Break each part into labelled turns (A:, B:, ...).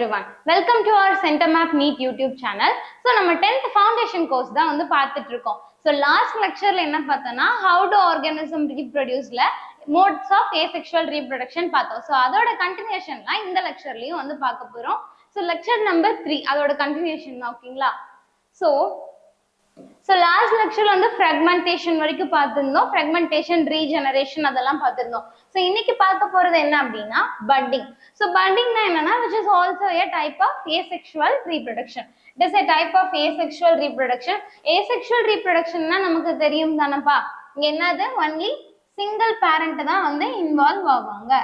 A: everyone. Welcome to our CenterMap NEET YouTube channel. So, நம்ம 10th foundation course தான் வந்து பார்த்துட்டு இருக்கோம். So, last lectureல என்ன பார்த்தோம்னா how do organism reproduceல modes of asexual reproduction பார்த்தோம். So, அதோட continuationலாம் இந்த lectureலயும் வந்து பார்க்க போறோம். So, lecture number 3 அதோட continuation தான் ஓகேங்களா. So last lecture வந்து fragmentation வரைக்கும் பார்த்திருந்தோம். fragmentation, regeneration அதெல்லாம் பார்த்திருந்தோம். So இன்னைக்கு பார்க்க போறது என்ன அப்படின்னா budding. So budding னா என்னன்னா which is also a type of asexual reproduction. It is a type of asexual reproduction. Asexual reproduction னா நமக்கு தெரியும் தானப்பா. இங்க என்னது only single parent தான் வந்து involve ஆவாங்க.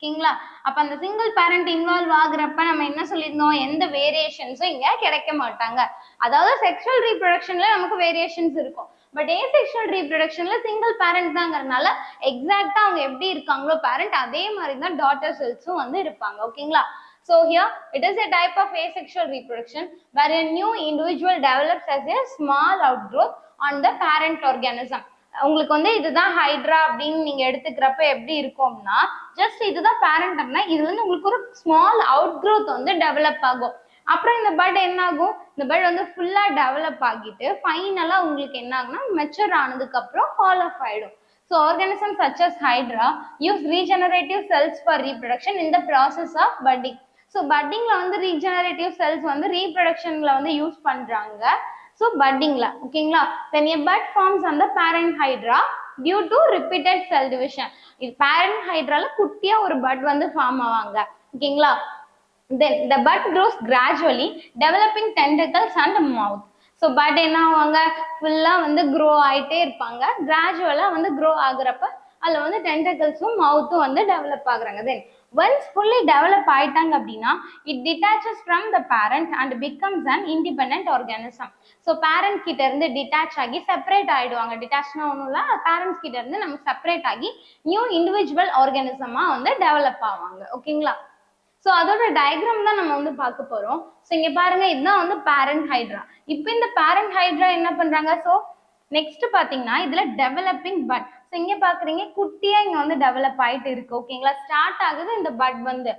A: ஓகேங்களா? அப்ப அந்த சிங்கிள் பேரண்ட் இன்வால்வ் ஆகுறப்ப நம்ம என்ன சொல்லியிருந்தோம், எந்த வேரியேஷன்ஸும் இங்க கிடைக்க மாட்டாங்க. அதாவது செக்ஷுவல் ரீப்ரொடக்ஷன்ல நமக்கு வேரியேஷன்ஸ் இருக்கும், பட் ஏசெக்ஷுவல் ரீப்ரொடக்ஷன்ல சிங்கிள் பேரண்ட் தாங்கிறதுனால எக்ஸாக்டா அவங்க எப்படி இருக்காங்களோ பேரண்ட் அதே மாதிரி தான் டாட்டர் செல்ஸும் வந்து இருப்பாங்க. ஓகேங்களா? So here it is a type of asexual reproduction where a new individual develops as a small outgrowth on the parent organism. உங்களுக்கு வந்து இதுதான் ஹைட்ரா அப்படின்னு நீங்க எடுத்துக்கிறப்ப எப்படி இருக்கும்னா, ஜஸ்ட் இதுதான் பேரண்ட் அப்படின்னா இது வந்து உங்களுக்கு ஒரு ஸ்மால் அவுட் க்ரோத் வந்து டெவலப் ஆகும். அப்புறம் இந்த பட் என்ன ஆகும், இந்த பட் வந்து ஃபுல்லா டெவலப் ஆகிட்டு ஃபைனலா உங்களுக்கு என்ன ஆகும்னா மெச்சூர் ஆனதுக்கு அப்புறம் ஃபால் ஆஃப் ஆயிடும். So organisms such as Hydra use regenerative cells for reproduction in the process of budding. So buddingல வந்து regenerative cells வந்து reproductionல வந்து யூஸ் பண்றாங்க. So buddingல ஓகேங்களா. Then a bud forms on the parent hydra due to repeated cell division. இது parent hydraல குட்டியா ஒரு bud வந்து form ஆவாங்க. ஓகேங்களா. Then the bud grows gradually, developing tentacles and mouth. So bud என்ன ஆவாங்க, ஃபுல்லா வந்து grow ஆயிட்டே இருப்பாங்க. கிராஜுவலா வந்து grow ஆகுறப்ப அதுல வந்து டென்டக்கிள்ஸும் மவுத்தும் வந்து டெவலப் ஆகுறாங்க. தென் ஒன்ஸ் ஃபுல்லி டெவலப் ஆயிட்டாங்க அப்படின்னா it detaches from the parent and becomes an independent organism. So parent கிட்ட இருந்து டிட்டாச் ஆகி செப்பரேட் ஆயிடுவாங்க. டிட்டாச்னா ஒன்றும் இல்லை, பேரண்ட்ஸ் கிட்ட இருந்து நம்ம செப்பரேட் ஆகி நியூ இண்டிவிஜுவல் ஆர்கானிசமா வந்து டெவலப் ஆவாங்க. ஓகேங்களா? ஸோ அதோட டயக்ராம் தான் நம்ம வந்து பார்க்க போறோம். ஸோ இங்க பாருங்க, இதுதான் வந்து பேரண்ட் ஹைட்ரா. இப்போ இந்த பேரண்ட் ஹைட்ரா என்ன பண்றாங்க, ஸோ நெக்ஸ்ட் பாத்தீங்கன்னா இதுல டெவலப்பிங் பட். ஸோ இங்க பாக்குறீங்க குட்டியா இங்க வந்து டெவலப் ஆயிட்டு இருக்கு. ஓகேங்களா? ஸ்டார்ட் ஆகுது இந்த பட் வந்து,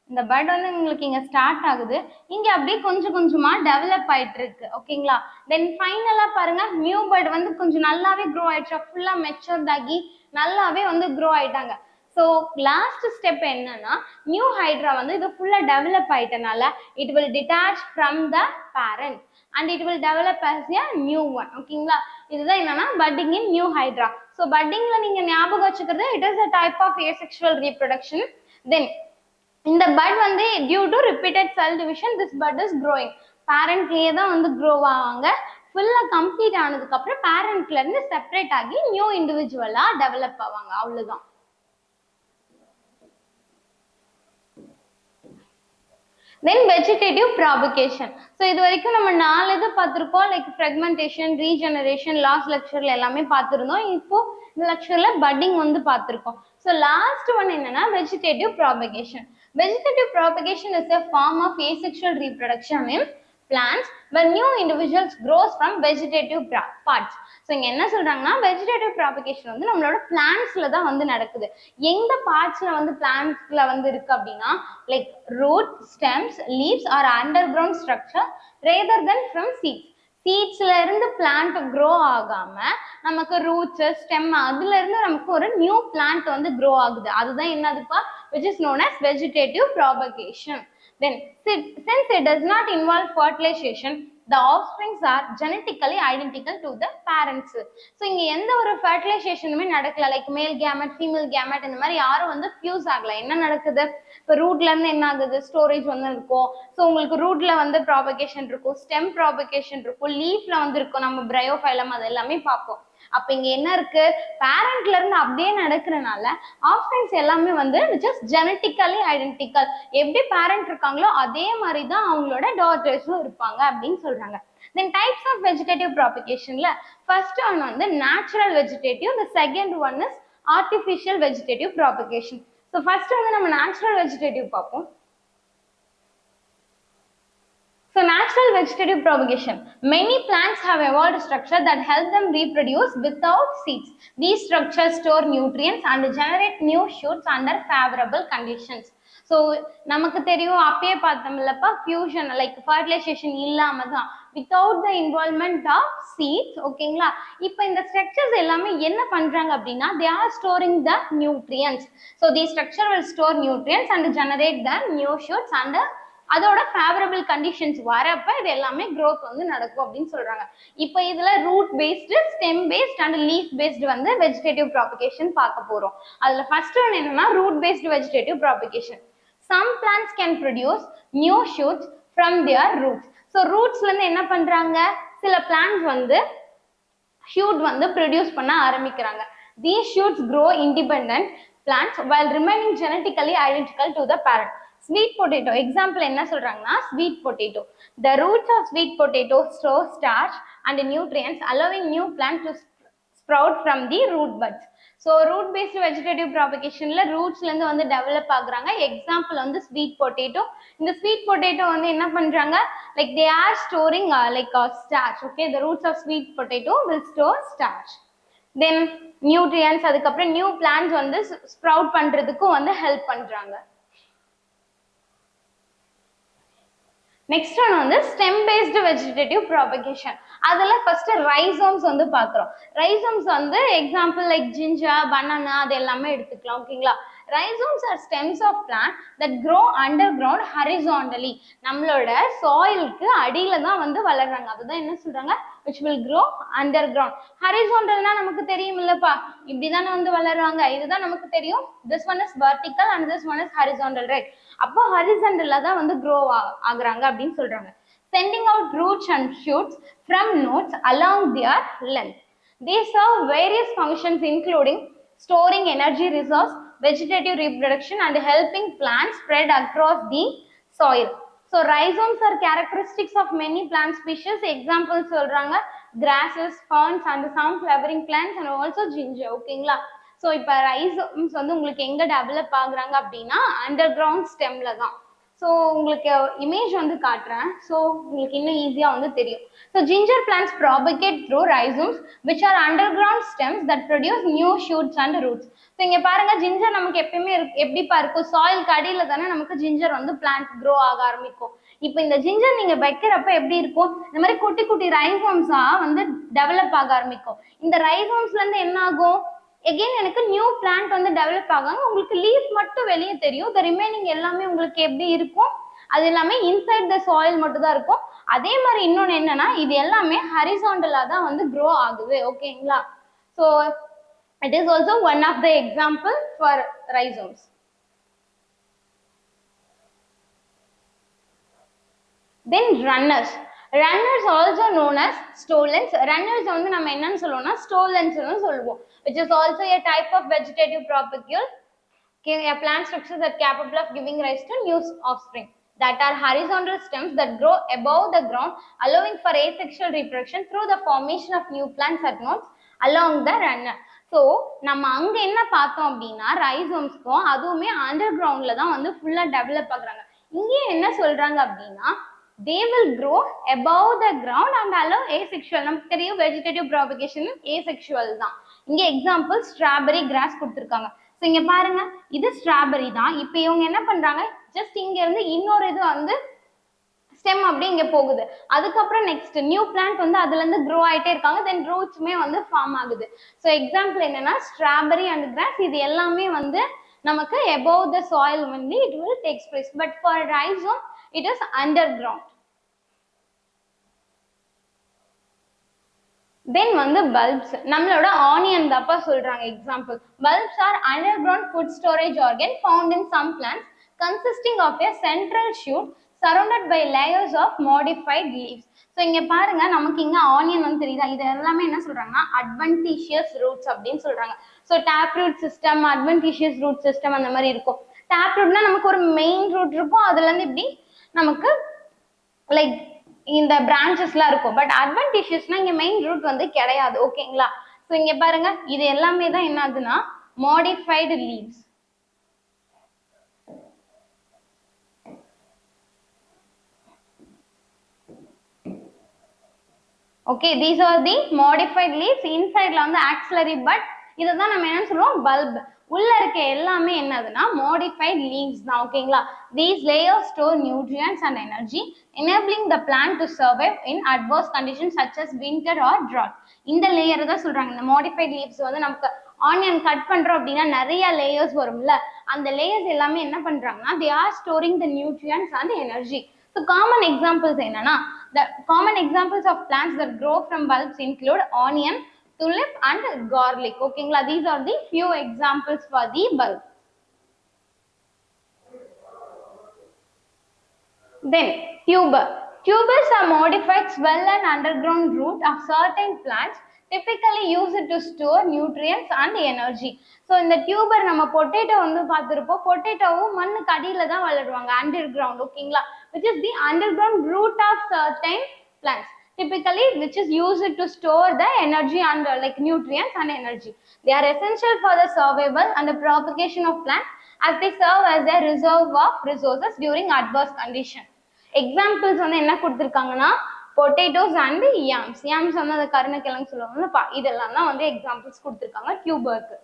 A: இந்த பட் வந்து உங்களுக்கு இங்க ஸ்டார்ட் ஆகுது, இங்க அப்படியே கொஞ்சம் கொஞ்சமா டெவலப் ஆயிட்டு இருக்கு. ஓகேங்களா? தென் ஃபைனலா பாருங்க நியூ பட் வந்து கொஞ்சம் நல்லாவே க்ரோ ஆயிடுச்சு, ஃபுல்லா மெச்சூர்ட் ஆகி நல்லாவே வந்து க்ரோ ஆயிட்டாங்க. ஸோ லாஸ்ட் ஸ்டெப் என்னன்னா நியூ ஹைட்ரா வந்து இது ஃபுல்லா டெவலப் ஆயிட்டனால it will detach from the parent and it will develop as a new one. ஓகேங்களா? இதுதான் என்னன்னா budding in new hydra. So பட்டிங்ல நீங்க ஞாபகம் வச்சுக்கிறது it is a type of asexual reproduction. Then இந்த பட் வந்து due to repeated cell division this bud is growing. பேரண்ட்லயே தான் வந்து க்ரோ ஆவாங்க. ஃபுல்லா கம்ப்ளீட் ஆனதுக்கு அப்புறம் பேரண்ட்ல இருந்து செப்பரேட் ஆகி நியூ இண்டிவிஜுவலா டெவலப் ஆவாங்க. அவ்வளவுதான். Then vegetative propagation. So இது வரைக்கும் நம்ம 4 இது பார்த்திருக்கோம், லைக் fragmentation, regeneration, last lectureல எல்லாமே பார்த்திருந்தோம். இப்போ இந்த lectureல budding வந்து பார்த்திருக்கோம். So last one என்னன்னா vegetative propagation. Vegetative propagation is a form of asexual reproduction in plants where new individuals grows from vegetative parts. So இங்க என்ன சொல்றாங்கன்னா வெஜிடேட்டிவ் ப்ராபகேஷன் வந்து நம்மளோட பிளான்ட்ஸ்ல தான் வந்து நடக்குது. எந்த பார்ட்ஸ்ல வந்து பிளான்ட்ஸ்ல வந்து இருக்கு அப்படின்னா like root, stems, leaves are underground structure rather than from seeds. சீட்ஸ்ல இருந்து பிளான்ட் க்ரோ ஆகாம நமக்கு ரூட்ஸ், ஸ்டெம் அதுல இருந்து நமக்கு ஒரு நியூ பிளான்ட் வந்து க்ரோ ஆகுது. அதுதான் என்னதுப்பா, which is known as vegetative propagation. Then since it does not involve fertilization, the offsprings are genetically identical to the parents. So இங்க எந்த ஒரு ஃபர்டிலைசேஷனுமே நடக்கல, லைக் மேல் கேமெட், ஃபீமேல் கேமெட் இந்த மாதிரி யாரும் வந்து ஃபியூஸ் ஆகல. என்ன நடக்குது, இப்போ ரூட்ல இருந்து என்ன ஆகுது, ஸ்டோரேஜ் வந்து இருக்கும். ஸோ உங்களுக்கு ரூட்ல வந்து ப்ராபகேஷன் இருக்கும், ஸ்டெம் ப்ராபகேஷன் இருக்கும், லீஃப்ல வந்து இருக்கும், நம்ம பிரையோஃபைலம் அது எல்லாமே பார்ப்போம். அப்ப இங்க என்ன இருக்கு, பேரண்ட்ல இருந்து அப்படியே நடக்கிறனால ஆஃப்ஸ்பிரிங்ஸ் எல்லாமே வந்து just genetically identical. எப்படி பேரண்ட் இருக்காங்களோ அதே மாதிரி தான் அவங்களோட டாட்டர்ஸும் இருப்பாங்க அப்படின்னு சொல்றாங்க. Then types of vegetative propagationல first one வந்து natural vegetative, the second one is artificial vegetative propagation. So first வந்து நம்ம natural vegetative பார்ப்போம். So natural vegetative propagation. Many plants have evolved structure that help them reproduce without seeds. These structures store nutrients and generate new shoots under favorable conditions. So நமக்கு தெரியும் அப்பயே பார்த்தோம்லப்பா fusion like fertilisation இல்லாம தான் without the involvement of seeds. ஓகேங்களா? இப்போ இந்த structures எல்லாமே என்ன பண்றாங்க அப்படின்னா they are storing the nutrients. So the structure will store nutrients and generate the new shoots and அதோட ஃபேவரபிள் கண்டிஷன்ஸ் வரப்ப இது எல்லாமே growth வந்து நடக்கும் அப்படின்னு சொல்றாங்க. இப்போ இதுல root based, stem based and leaf based வந்து வெஜிடேட்டிவ் ப்ராபகேஷன் பார்க்க போறோம். அதுல ஃபர்ஸ்ட் ஒன் என்னன்னா root based vegetative propagation. Some plants can produce new shoots from their roots. So ரூட்ஸ்ல இருந்து என்ன பண்றாங்க, சில plants வந்து shoot வந்து ப்ரொடியூஸ் பண்ண ஆரம்பிக்கிறாங்க. These shoots grow independent plants while remaining genetically identical to the parent. Sweet potato example என்ன சொல்றாங்கன்னா sweet potato. The roots of sweet potato store starch and nutrients allowing new plant to sprout from the root buds. So root based vegetative propagationல ரூட்ஸ்ல இருந்து வந்து develop ஆகுறாங்க. Example வந்து sweet potato. இந்த sweet potato வந்து என்ன பண்றாங்க, like they are storing like starch. Okay, the roots of sweet potato will store starch. Then nutrients, அதுக்கப்புறம் new plants வந்து ஸ்ப்ரவுட் பண்றதுக்கும் வந்து ஹெல்ப் பண்றாங்க. நெக்ஸ்ட் ஒன் வந்து ஸ்டெம் பேஸ்டு வெஜிடேட்டிவ் ப்ராபகேஷன். அதுல ஃபர்ஸ்ட் ரைசோம்ஸ் வந்து பாக்குறோம். ரைசோம்ஸ் வந்து எக்ஸாம்பிள் லைக் ஜிஞ்சர், பனானா அது எல்லாமே எடுத்துக்கலாம். ஓகேங்களா? Rhizomes are stems of plant that grow underground horizontally. நம்மளோட சாயிலுக்கு அடியில தான் வந்து வளர்றாங்க. அதுதான் என்ன சொல்றாங்க, which will grow underground. ஹரிசாண்டல்னா நமக்கு தெரியும் இல்லப்பா, இப்படிதானே வந்து வளருவாங்க, இதுதான் நமக்கு தெரியும். This one is vertical and this one is horizontal, right? அப்போ ஹரிசாண்டல்ல தான் வந்து grow ஆகுறாங்க அப்படின்னு சொல்றாங்க. Sending out roots and shoots from nodes along their length. They serve various functions including storing energy resource, vegetative reproduction and helping plants spread across the soil. So rhizomes are characteristics of many plant species. Examples சொல்றாங்க grasses, ferns and some flowering plants and also ginger. ஓகேங்களா? So இப்போ ரைசோம்ஸ் வந்து உங்களுக்கு எங்க develop ஆகுறாங்க அப்படின்னா under ground ஸ்டெம்ல தான். So உங்களுக்கு இமேஜ் வந்து காட்டுறேன், ஸோ உங்களுக்கு இன்னும் ஈஸியா வந்து தெரியும். So ginger plants propagate through rhizomes which are underground stems that produce new shoots and roots. So இங்க பாருங்க ஜிஞ்சர் நமக்கு எப்பயுமே எப்படிப்பா இருக்கும், சாயிலுக்கு அடியில தானே நமக்கு ஜிஞ்சர் வந்து பிளான்ட் க்ரோ ஆக ஆரம்பிக்கும். இப்போ இந்த ஜிஞ்சர் நீங்க வைக்கிறப்ப எப்படி இருக்கும், இந்த மாதிரி குட்டி குட்டி ரைசோம்ஸா வந்து டெவலப் ஆக ஆரம்பிக்கும். இந்த ரைசோம்ஸ்ல இருந்து என்ன ஆகும், எகெயின் எனக்கு நியூ பிளான்ட் வந்து டெவலப் ஆகாங்க. உங்களுக்கு லீஃப் மட்டும் வெளியே தெரியும், த ரிமைனிங் எல்லாமே உங்களுக்கு எப்படி இருக்கும், அது எல்லாமே இன்சைட் த சாயில் மட்டும் தான் இருக்கும். அதே மாதிரி இன்னொன்று என்னன்னா இது எல்லாமே ஹரிசாண்டலா தான் வந்து க்ரோ ஆகுது. ஓகேங்களா? So it is also one of the example for rhizomes. Then runners. Runners also known as stolons. Runners வந்து நம்ம என்னன்னு சொல்லுவோம்னா stolons னு சொல்லுவோம், which is also a type of vegetative propagule. Okay, a plant structure that capable of giving rise to new offspring that are horizontal stems that grow above the ground, allowing for asexual reproduction through the formation of new plants at nodes along the runner. So நம்ம அங்க என்ன பார்த்தோம் அப்படின்னா ரைசோம்ஸ்க்கும் அதுவுமே under கிரவுண்ட்ல தான் வந்து ஃபுல்லா டெவலப் ஆகுறாங்க. இங்கேயும் என்ன சொல்றாங்க அப்படின்னா they will grow above the ground and allow asexual. நமக்கு தெரியும் வெஜிடேட்டிவ் ப்ராபகேஷன் asexual தான். இங்க எக்ஸாம்பிள் ஸ்ட்ராபெரி கிராஸ் கொடுத்துருக்காங்க. ஸோ இங்க பாருங்க இது ஸ்ட்ராபெரி தான். இப்போ இவங்க என்ன பண்றாங்க, ஜஸ்ட் இங்க இருந்து இன்னொரு இது வந்து ஸ்டெம் அப்படி இங்க போகுது, அதுக்கப்புறம் நெக்ஸ்ட் நியூ பிளான்ட் வந்து அதுல இருந்து க்ரோ ஆயிட்டே இருக்காங்க, தென் ரூட்ஸுமே வந்து ஃபார்ம் ஆகுது. ஸோ எக்ஸாம்பிள் என்னன்னா ஸ்ட்ராபெரி அண்ட் கிராஸ் இது எல்லாமே வந்து நமக்கு above the soil only it will takes place, but for rhizome it is underground. Then வந்து bulbs. நம்மளோட ஆனியன் தப்பா சொல்றாங்க. Example bulbs are underground food storage organ found in some plants consisting of a central shoot surrounded by layers of modified leaves. So இங்க பாருங்க நமக்கு இங்க onion வந்து தெரியுதா, இது எல்லாமே என்ன சொல்றாங்கன்னா அட்வென்டிஷியஸ் ரூட்ஸ் அப்படின்னு சொல்றாங்க. So tap root system, adventitious root system அந்த மாதிரி இருக்கும். டேப் ரூட்னா நமக்கு ஒரு மெயின் ரூட் இருக்கும், அதுல இருந்து இப்படி நமக்கு லைக் இந்த பிரான்ச்சஸ்லாம் இருக்கும். பட் அட்வென்டிஷியஸ்னா இங்க மெயின் ரூட் வந்து கிடையாது. ஓகேங்களா? ஸோ இங்க பாருங்க இது எல்லாமே தான் என்ன ஆகுதுன்னா modified leaves. Okay, these are the modified leaves. இன்சைட்ல வந்து ஆக்சிலரி பட், இதை தான் நம்ம என்னன்னு சொல்லுவோம் பல்ப். உள்ள இருக்க எல்லாமே என்னதுன்னா modified leaves தான். ஓகேங்களா? These layers store nutrients and energy, enabling the plant to survive in adverse conditions such as winter or drought. இந்த லேயர் தான் சொல்றாங்க. இந்த modified leaves வந்து நமக்கு ஆனியன் கட் பண்றோம் அப்படின்னா நிறைய லேயர்ஸ் வரும்ல, அந்த லேயர்ஸ் எல்லாமே என்ன பண்றாங்கன்னா they are storing the nutrients and energy. So common examples என்னன்னா, the common examples of plants that grow from bulbs include onion, tulip and garlic. ஓகேங்களா? These are the few examples for the bulb. Then tuber. Tubers are modified swollen underground root of certain plants typically used to store nutrients and energy. So இந்த tuber நம்ம potato வந்து பார்த்திருப்போம். பொட்டேட்டோவும் மண்ணுக்கு அடியில தான் வளருவாங்க, underground. ஓகேங்களா? Which is the underground root of certain plants, typically which is used to store the energy and like nutrients and energy. They are essential for the survival and the propagation of plants as they serve as a reserve of resources during adverse condition. Examples வந்து என்ன கொடுத்திருக்காங்கன்னா potatoes and yams. Yams வந்து அந்த கருணக்கிழங்கு சொல்லுவாங்க, இதெல்லாம் தான் வந்து examples கொடுத்திருக்காங்க டியூபருக்கு.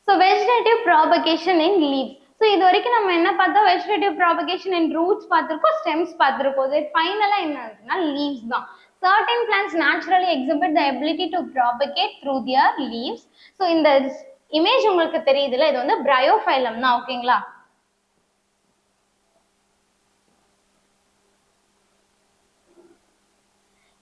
A: So vegetative propagation in leaves. So இது வரைக்கும் நம்ம என்ன பார்த்தோம், vegetative propagation in roots பார்த்திருக்கோம், stems பார்த்திருக்கோம். ஃபைனலா என்ன இருக்குன்னா leaves தான். Certain plants naturally exhibit the ability to propagate through their leaves. So இந்த இமேஜ் உங்களுக்கு தெரியுதுல, இது வந்து bryophyllum தான். ஓகேங்களா?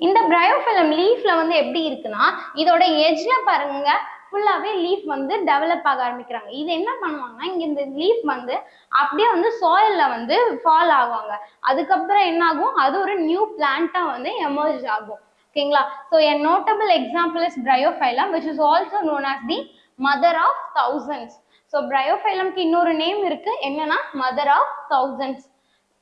A: இந்த bryophyllum லீஃப்ல வந்து எப்படி இருக்குன்னா, இதோட எட்ஜ்ல பாருங்க ஃபுல்லாவே லீஃப் வந்து டெவலப் ஆக ஆரம்பிக்கிறாங்க. இது என்ன பண்ணுவாங்கன்னா, இங்க இந்த லீஃப் வந்து அப்படியே வந்து சாயில்ல வந்து ஃபால் ஆகுவாங்க. அதுக்கப்புறம் என்ன ஆகும், அது ஒரு நியூ பிளான்ட்டா வந்து எமர்ஜ் ஆகும். ஓகேங்களா? So a notable example is bryophyllum, which is also known as the mother of thousands. So bryophyllumக்கு இன்னொரு நேம் இருக்கு, என்னன்னா mother of thousands.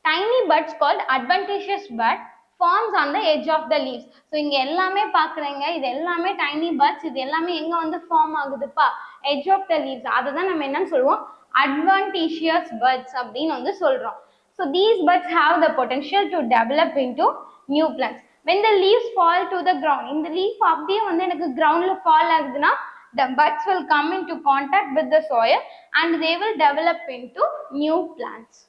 A: Tiny buds called adventitious bud forms on the edge of the leaves. So இங்க எல்லாமே பாக்குறீங்க, இது எல்லாமே tiny buds, இது எல்லாமே எங்க வந்து form ஆகுதுப்பா, edge of the leaves. அதுதான் நம்ம என்னன்னு சொல்லுவோம், adventitious buds அப்படின்னு வந்து சொல்றோம். So these buds have the potential to develop into new plants. When the leaves fall to the ground, இந்த leaf அப்படியே வந்து எனக்கு groundல fall ஆகுதுன்னா, the buds will come into contact with the soil and they will develop into new plants.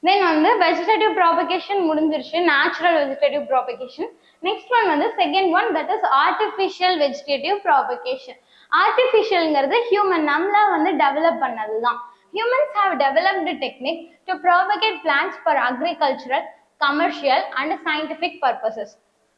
A: Then வந்து vegetative propagation முடிஞ்சிருச்சு, natural vegetative propagation. Next one வந்து second one, that is artificial vegetative propagation. Artificialங்கிறது human நம்மளா வந்து develop பண்ணதுதான். Humans have developed a technique to propagate plants for agricultural, commercial and scientific purposes.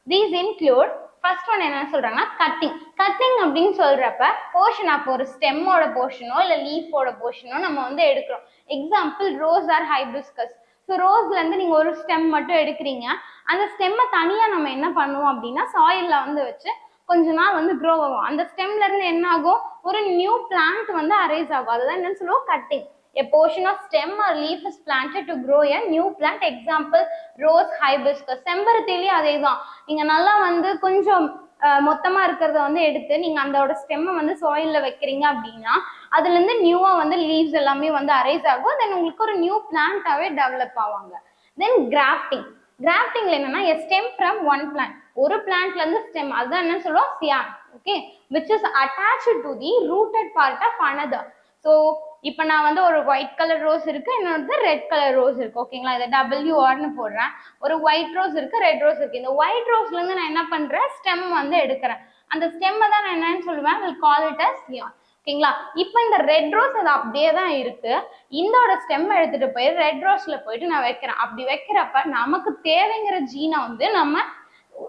A: These include, first one என்னன்னு சொல்றாங்கன்னா cutting. Cutting அப்படின்னு சொல்றப்ப portion of ஒரு ஸ்டெம்மோட போர்ஷனோ இல்ல லீஃபோட போர்ஷனோ நம்ம வந்து எடுக்கிறோம். Example rose or hibiscus. So ரோஸ்ல இருந்து நீங்க ஒரு ஸ்டெம் மட்டும் எடுக்கிறீங்க, அந்த ஸ்டெம்மை தனியா நம்ம என்ன பண்ணுவோம் அப்படின்னா சாயில்ல வந்து வச்சு கொஞ்ச நாள் வந்து க்ரோ ஆகும். அந்த ஸ்டெம்ல இருந்து என்ன ஆகும், ஒரு நியூ பிளான்ட் வந்து அரைஸ் ஆகும். அதுதான் என்னன்னு சொல்லுவோம், cutting. A portion of stem or leaf is planted to grow a new plant. Example, rose, hibiscus. செம்பருத்திலேயே அதே தான். நீங்க நல்லா வந்து கொஞ்சம் மொத்தமா இருக்கிறத வந்து எடுத்து நீங்க அதோட ஸ்டெம்மை வந்து சாயில்ல வைக்கிறீங்க அப்படின்னா அதுல இருந்து நியூவா வந்து லீவ்ஸ் எல்லாமே வந்து அரைஸ் ஆகும். தென் உங்களுக்கு ஒரு நியூ பிளான்ட்டாவே டெவலப் ஆவாங்க. தென் கிராஃப்டிங். கிராஃப்டிங்ல என்னன்னா a stem from one plant, ஒரு பிளான்ட்ல இருந்து ஸ்டெம், அதுதான் என்ன சொல்லுவோம், scion. Okay, which is attached to the rooted part of another. So இப்போ நான் வந்து ஒரு ஒயிட் கலர் ரோஸ் இருக்கு, இன்னொரு ரெட் கலர் ரோஸ் இருக்கு. ஓகேங்களா? இதை WRன்னு போடுறேன். ஒரு ஒயிட் ரோஸ் இருக்கு, ரெட் ரோஸ் இருக்கு. இந்த ஒயிட் ரோஸ்ல இருந்து நான் என்ன பண்றேன், ஸ்டெம் வந்து எடுக்கிறேன். அந்த ஸ்டெம்மை தான் நான் என்னன்னு சொல்லுவேன், will call it as yarn. ஓகேங்களா? இப்போ இந்த ரெட் ரோஸ் அது அப்படியே தான் இருக்கு, இதோட ஸ்டெம் எடுத்துட்டு போய் ரெட் ரோஸ்ல போயிட்டு நான் வைக்கிறேன். அப்படி வைக்கிறப்ப நமக்கு தேவைங்கிற ஜீனை வந்து நம்ம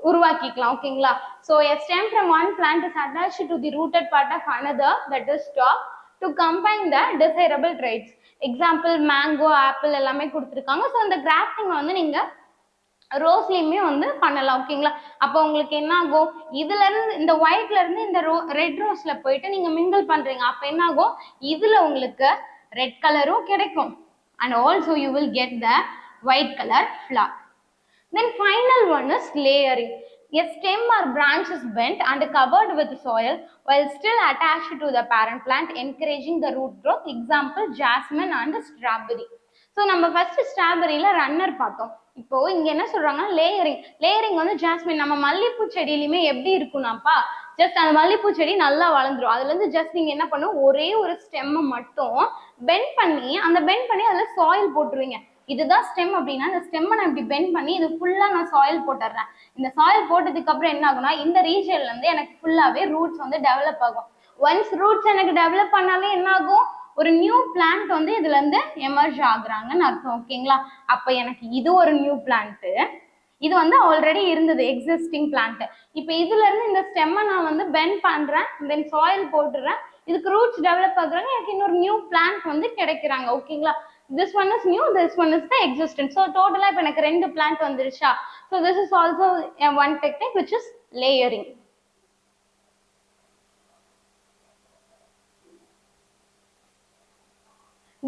A: உருவாக்கிக்கலாம். ஓகேங்களா? So a stem from one plant is attached to the rooted part of another, that is stalk, to combine the desirable traits. Example, mango, apple எல்லாமே கொடுத்துருக்காங்க. ஸோ இந்த கிராஃப்டிங் வந்து நீங்க ரோஸ்லயுமே வந்து பண்ணலாம். ஓகேங்களா? அப்போ உங்களுக்கு என்ன ஆகும், இதுல இருந்து இந்த ஒயிட்ல இருந்து இந்த ரெட் ரோஸ்ல போயிட்டு நீங்க மிங்கிள் பண்றீங்க. அப்ப என்ன ஆகும், இதுல உங்களுக்கு ரெட் கலரும் கிடைக்கும் and also you will get the white color flower. Then final one is layering. A stem or branch is bent and covered with soil while still attached to the parent plant, encouraging the root growth. Example, jasmine and strawberry. So நம்ம first ஸ்ட்ராபெரியில runner பார்த்தோம். இப்போ இங்க என்ன சொல்றாங்க, layering வந்து jasmine நம்ம மல்லிப்பூ செடியிலுமே எப்படி இருக்கும்னாப்பா, ஜஸ்ட் அந்த மல்லிப்பூ செடி நல்லா வளர்ந்துரும். அதுல இருந்து ஜஸ்ட் நீங்க என்ன பண்ணும், ஒரே ஒரு ஸ்டெம்மை மட்டும் பெண்ட் பண்ணி அதுல சாயில் போட்டுருவீங்க. இதுதான் ஸ்டெம் அப்படின்னா இந்த ஸ்டெம்மை நான் இப்படி பெண்ட் பண்ணி இது ஃபுல்லா நான் சாயில் போட்டுறேன். இந்த சாயில் போட்டதுக்கு அப்புறம் என்ன ஆகும்னா இந்த ரீஜன்ல இருந்து எனக்கு ஃபுல்லாவே ரூட்ஸ் வந்து டெவலப் ஆகும். ஒன்ஸ் ரூட்ஸ் எனக்கு டெவலப் பண்ணாலே என்ன ஆகும், ஒரு நியூ பிளான்ட் வந்து இதுல இருந்து எமர்ஜ் ஆகுறாங்கன்னு அர்த்தம். ஓகேங்களா? அப்ப எனக்கு இது ஒரு நியூ பிளான்ட், இது வந்து ஆல்ரெடி இருந்தது எக்ஸிஸ்டிங் பிளான்ட். இப்போ இதுல இருந்து இந்த ஸ்டெம்மை நான் வந்து பெண்ட் பண்றேன், தென் சாயில் போட்டுறேன், இதுக்கு ரூட்ஸ் டெவலப் ஆகுறாங்க, எனக்கு இன்னொரு நியூ பிளான்ட் வந்து கிடைக்கிறாங்க. ஓகேங்களா? this one is new, this one is the existent. So total இப்ப எனக்கு ரெண்டு பிளான்ட் வந்துருச்சா. So this is also one technique which is layering.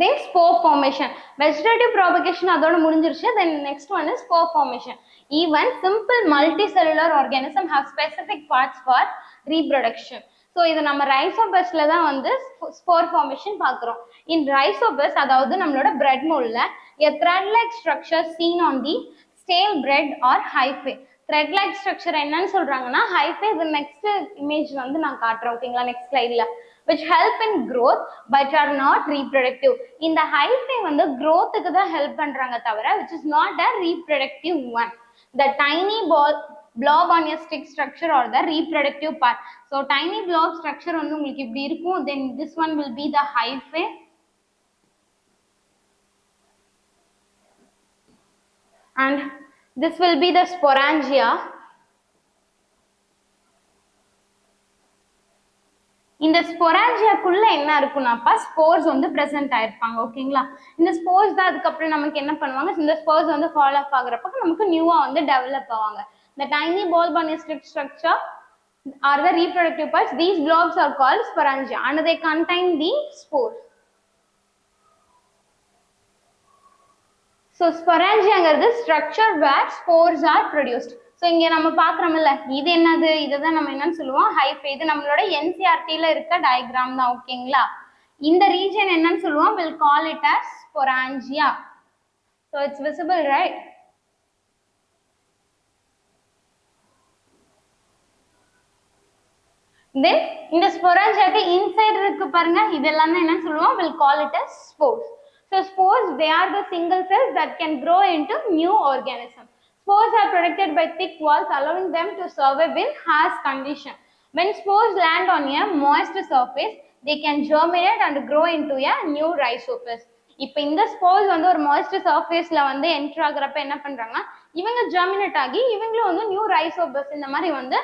A: Then spore formation. Vegetative propagation அதோட முடிஞ்சிருச்சு. Then next one is spore formation. Even simple multicellular organism have specific parts for reproduction. So இது நம்ம ரைசோபஸ்ல தான் வந்து spore formation பார்க்குறோம். இன் Rhizopus அதாவது நம்மளோட bread மோல்ல a thread like structure seen on the stale bread or hyphae. thread like structure என்னன்னு சொல்றாங்கன்னா hyphae. இது நெக்ஸ்ட் இமேஜ் வந்து நான் காட்டுறேன். ஓகேங்களா? நெக்ஸ்ட் ஸ்லைட்ல which help in growth but are not reproductive. இந்த hyphae வந்து growthக்கு தான் ஹெல்ப் பண்றாங்க தவிர which is not a reproductive one. The tiny blob on a stick structure or the reproductive part. So tiny blob structure வந்து உங்களுக்கு இப்படி இருக்கும். Then this one will be the hyphae. And this will be the sporangia. இந்த ஸ்பொராஞ்சியாக்குள்ள என்ன இருக்குன்னாப்பா spores வந்து present ஆயிருப்பாங்க. ஓகேங்களா? இந்த spores தான் அதுக்கப்புறம் நமக்கு என்ன பண்ணுவாங்க, இந்த ஸ்போர்ஸ் வந்து ஃபால் ஆஃப் ஆகுறப்ப நமக்கு நியூவா வந்து டெவலப் ஆவாங்க. The tiny bulb on a stick structure are the reproductive parts. These blobs are called sporangia and they contain the spores. So sporangiaங்கிறது structure where spores are produced. So இங்கே நம்ம பார்க்குறோம்ல, இது என்னது, இதை தான் நம்ம என்னன்னு சொல்லுவோம், ஹைஃபே. இது நம்மளோட என்சிஆர்டியில் இருக்க டயக்ராம் தான். ஓகேங்களா? இந்த ரீஜன் என்னன்னு சொல்லுவோம், we'll call it as sporangia. So it's visible, right? Then இந்த ஸ்பொராஞ்சியாக்கு இன்சைட் இருக்கு பாருங்க, இதெல்லாம் தான் என்னன்னு சொல்லுவோம், we'll call it as spores. So spores, they are the single cells that can grow into new organisms. Spores are protected by thick walls allowing them to survive in harsh conditions. When spores land on a moist surface, they can germinate and grow into a new rhizopus. இப்போ இந்த spores வந்து ஒரு moist சர்ஃபேஸ்ல வந்து enter ஆகுறப்ப என்ன பண்றாங்க, இவங்க germinate ஆகி இவங்களும் வந்து நியூ ரைசோபஸ் இந்த மாதிரி வந்து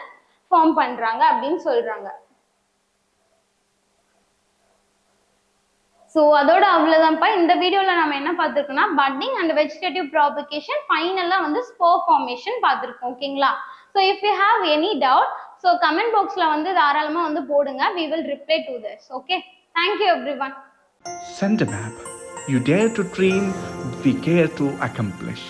A: ஃபார்ம் பண்றாங்க அப்படின்னு சொல்றாங்க. ஸோ அதோட அவ்வளோதான்ப்பா. இந்த வீடியோவில் நம்ம என்ன பார்த்துருக்கோம்னா பட்டிங் அண்ட் வெஜிடேட்டிவ் ப்ராபகேஷன், ஃபைனலாக வந்து ஸ்போர் ஃபார்மேஷன் பார்த்துருக்கோம். ஓகேங்களா? So if you have any doubt, so comment பாக்ஸில் வந்து தாராளமாக வந்து போடுங்க. we will reply to this. Okay? Thank you everyone.
B: Send a map. You dare to dream, we care to accomplish.